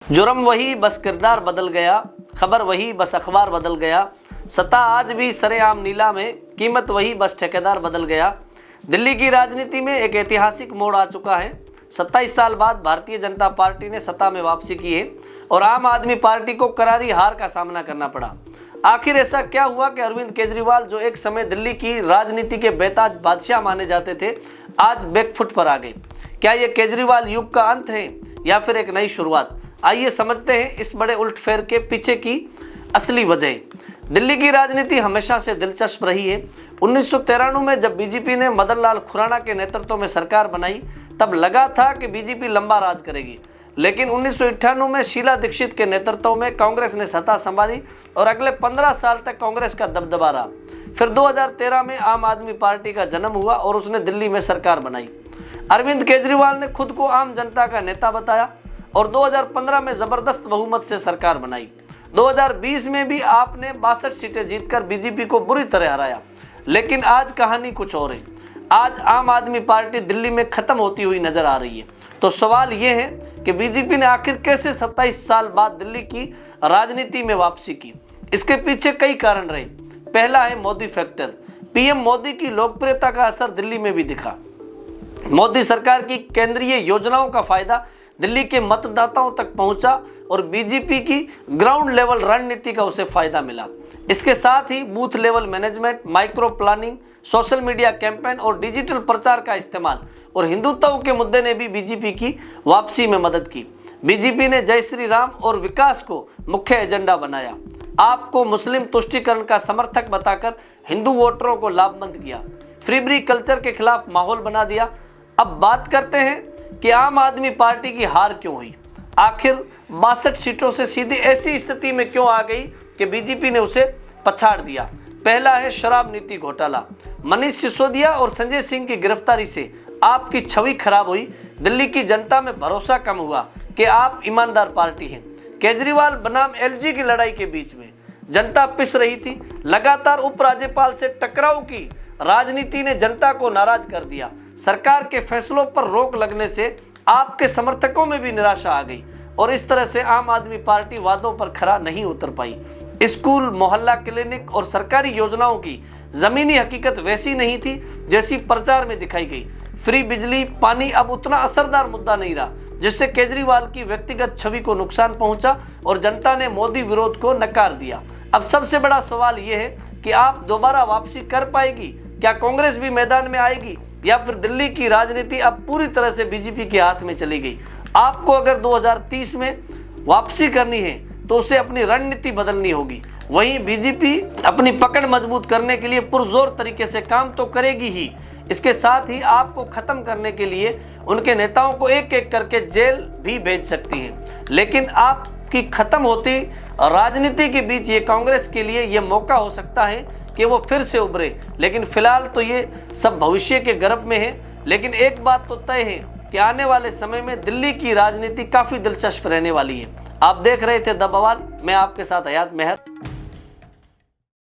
जुर्म वही बस किरदार बदल गया, खबर वही बस अखबार बदल गया, सत्ता आज भी सरेआम नीलाम है, कीमत वही बस ठेकेदार बदल गया। दिल्ली की राजनीति में एक ऐतिहासिक मोड़ आ चुका है। 27 साल बाद भारतीय जनता पार्टी ने सत्ता में वापसी की है और आम आदमी पार्टी को करारी हार का सामना करना पड़ा। आखिर ऐसा क्या हुआ कि अरविंद केजरीवाल, जो एक समय दिल्ली की राजनीति के बेताज बादशाह माने जाते थे, आज बैकफुट पर आ गए? क्या ये केजरीवाल युग का अंत है या फिर एक नई शुरुआत? आइए समझते हैं इस बड़े उलटफेर के पीछे की असली वजह। दिल्ली की राजनीति हमेशा से दिलचस्प रही है। 1993 में जब बीजेपी ने मदन लाल खुराना के नेतृत्व में सरकार बनाई, तब लगा था कि बीजेपी लंबा राज करेगी। लेकिन 1998 में शीला दीक्षित के नेतृत्व में कांग्रेस ने सत्ता संभाली और अगले 15 साल तक कांग्रेस का दबदबा रहा। फिर 2013 में आम आदमी पार्टी का जन्म हुआ और उसने दिल्ली में सरकार बनाई। अरविंद केजरीवाल ने खुद को आम जनता का नेता बताया और 2015 में जबरदस्त बहुमत से सरकार बनाई। 2020 में भी आपने 62 सीटें जीतकर बीजेपी को बुरी तरह हराया। लेकिन आज कहानी कुछ और है। आज आम आदमी पार्टी दिल्ली में खत्म होती हुई नजर आ रही है। तो सवाल ये है कि बीजेपी ने आखिर कैसे 27 साल बाद दिल्ली की राजनीति में वापसी की? इसके पीछे कई कारण रहे। पहला है मोदी फैक्टर। पीएम मोदी की लोकप्रियता का असर दिल्ली में भी दिखा। मोदी सरकार की केंद्रीय योजनाओं का फायदा दिल्ली के मतदाताओं तक पहुंचा और बीजेपी की ग्राउंड लेवल रणनीति का उसे फायदा मिला। इसके साथ ही booth level management, micro planning, social media campaign और डिजिटल प्रचार का इस्तेमाल और हिंदुत्व के मुद्दे ने भी बीजेपी की वापसी में मदद की। बीजेपी ने जय श्री राम और विकास को मुख्य एजेंडा बनाया। आपको मुस्लिम तुष्टीकरण का समर्थक बताकर हिंदू वोटरों को लाभबंद किया। फ्रीबरी कल्चर के खिलाफ माहौल बना दिया। अब बात करते हैं कि आम आदमी पार्टी की हार क्यों हुई। आखिर 62 सीटों से सीधी ऐसी स्थिति में क्यों आ गई कि बीजेपी ने उसे पछाड़ दिया? पहला है शराब नीति घोटाला। मनीष सिसोदिया और संजय सिंह की गिरफ्तारी से आपकी छवि खराब हुई। दिल्ली की जनता में भरोसा कम हुआ कि आप ईमानदार पार्टी हैं। केजरीवाल बनाम एलजी की लड़ाई के बीच में जनता पिस रही थी। लगातार उपराज्यपाल से टकराव की राजनीति ने जनता को नाराज कर दिया। सरकार के फैसलों पर रोक लगने से आपके समर्थकों में भी निराशा आ गई और इस तरह से आम आदमी पार्टी वादों पर खरा नहीं उतर पाई। स्कूल, मोहल्ला क्लिनिक और सरकारी योजनाओं की जमीनी हकीकत वैसी नहीं थी जैसी प्रचार में दिखाई गई। फ्री बिजली, पानी अब उतना असरदार मुद्दा नहीं रहा, जिससे केजरीवाल की व्यक्तिगत छवि को नुकसान पहुंचा और जनता ने मोदी विरोध को नकार दिया। अब सबसे बड़ा सवाल यह है कि आप दोबारा वापसी कर पाएगी? क्या कांग्रेस भी मैदान में आएगी या फिर दिल्ली की राजनीति अब पूरी तरह से बीजेपी के हाथ में चली गई? आपको अगर 2030 में वापसी करनी है तो उसे अपनी रणनीति बदलनी होगी। वहीं बीजेपी अपनी पकड़ मजबूत करने के लिए पुरजोर तरीके से काम तो करेगी ही, इसके साथ ही आपको खत्म करने के लिए उनके नेताओं को एक एक करके जेल भी भेज सकती है। लेकिन आपकी खत्म होती राजनीति के बीच ये कांग्रेस के लिए ये मौका हो सकता है कि वो फिर से उभरे। लेकिन फिलहाल तो ये सब भविष्य के गर्भ में है। लेकिन एक बात तो तय है कि आने वाले समय में दिल्ली की राजनीति काफ़ी दिलचस्प रहने वाली है। आप देख रहे थे द बवाल, मैं आपके साथ हयात मेहर।